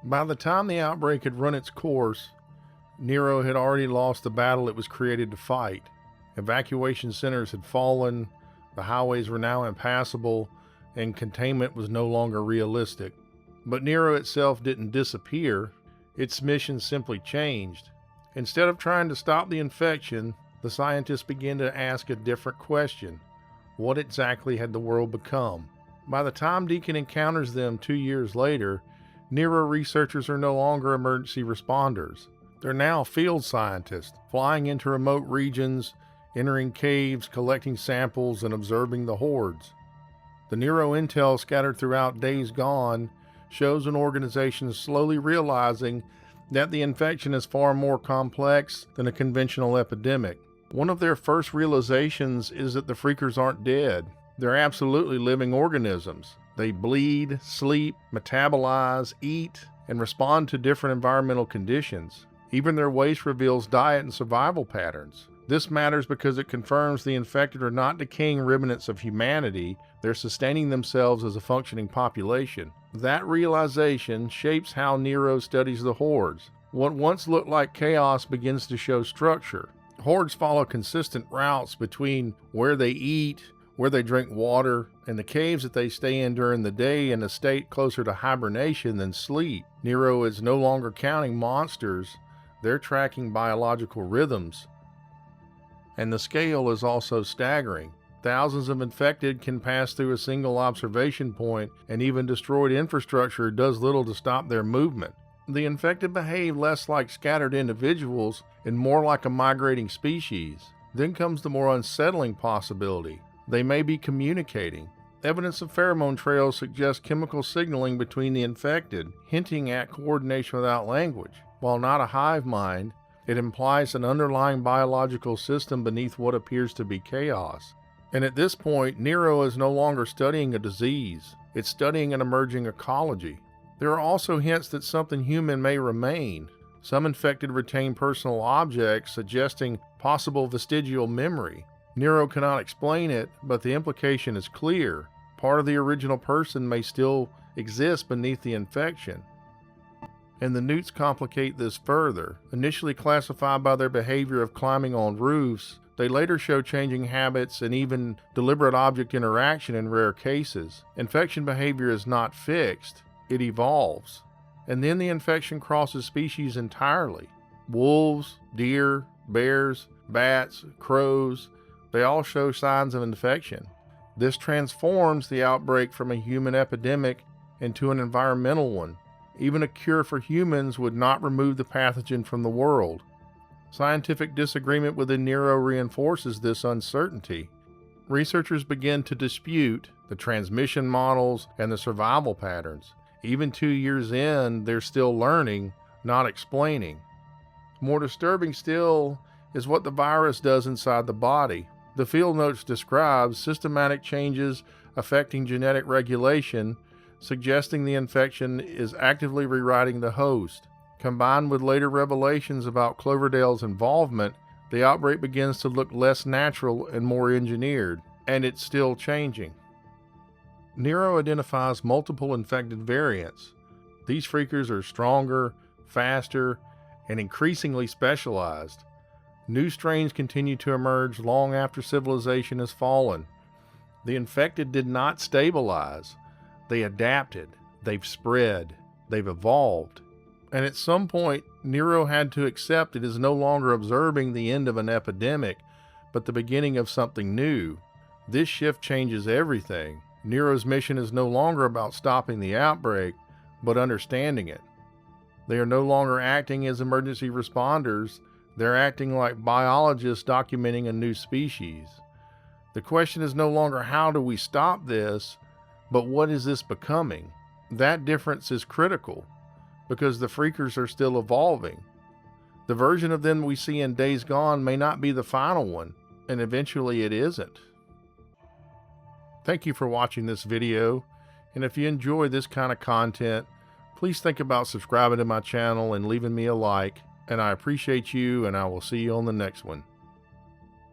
By the time the outbreak had run its course, NERO had already lost the battle it was created to fight. Evacuation centers had fallen, the highways were now impassable, and containment was no longer realistic. But NERO itself didn't disappear, its mission simply changed. Instead of trying to stop the infection, the scientists began to ask a different question. What exactly had the world become? By the time Deacon encounters them 2 years later, NERO researchers are no longer emergency responders. They're now field scientists, flying into remote regions, entering caves, collecting samples, and observing the hordes. The NERO intel scattered throughout Days Gone shows an organization slowly realizing that the infection is far more complex than a conventional epidemic. One of their first realizations is that the freakers aren't dead. They're absolutely living organisms. They bleed, sleep, metabolize, eat, and respond to different environmental conditions. Even their waste reveals diet and survival patterns. This matters because it confirms the infected are not decaying remnants of humanity, they're sustaining themselves as a functioning population. That realization shapes how NERO studies the hordes. What once looked like chaos begins to show structure. Hordes follow consistent routes between where they eat, where they drink water, and the caves that they stay in during the day in a state closer to hibernation than sleep. NERO is no longer counting monsters, they're tracking biological rhythms. And the scale is also staggering. Thousands of infected can pass through a single observation point, and even destroyed infrastructure does little to stop their movement. The infected behave less like scattered individuals and more like a migrating species. Then comes the more unsettling possibility. They may be communicating. Evidence of pheromone trails suggests chemical signaling between the infected, hinting at coordination without language. While not a hive mind, it implies an underlying biological system beneath what appears to be chaos. And at this point, NERO is no longer studying a disease. It's studying an emerging ecology. There are also hints that something human may remain. Some infected retain personal objects, suggesting possible vestigial memory. NERO cannot explain it, but the implication is clear. Part of the original person may still exist beneath the infection. And the newts complicate this further. Initially classified by their behavior of climbing on roofs, they later show changing habits and even deliberate object interaction in rare cases. Infection behavior is not fixed, it evolves. And then the infection crosses species entirely. Wolves, deer, bears, bats, crows, they all show signs of infection. This transforms the outbreak from a human epidemic into an environmental one. Even a cure for humans would not remove the pathogen from the world. Scientific disagreement within NERO reinforces this uncertainty. Researchers begin to dispute the transmission models and the survival patterns. Even 2 years in, they're still learning, not explaining. More disturbing still is what the virus does inside the body. The field notes describe systematic changes affecting genetic regulation, suggesting the infection is actively rewriting the host. Combined with later revelations about Cloverdale's involvement, the outbreak begins to look less natural and more engineered, and it's still changing. NERO identifies multiple infected variants. These freakers are stronger, faster, and increasingly specialized. New strains continue to emerge long after civilization has fallen. The infected did not stabilize. They adapted, they've spread, they've evolved. And at some point, NERO had to accept it is no longer observing the end of an epidemic, but the beginning of something new. This shift changes everything. NERO's mission is no longer about stopping the outbreak, but understanding it. They are no longer acting as emergency responders, they're acting like biologists documenting a new species. The question is no longer how do we stop this, but what is this becoming? That difference is critical, because the freakers are still evolving. The version of them we see in Days Gone may not be the final one, and eventually it isn't. Thank you for watching this video, and if you enjoy this kind of content, please think about subscribing to my channel and leaving me a like, and I appreciate you, and I will see you on the next one.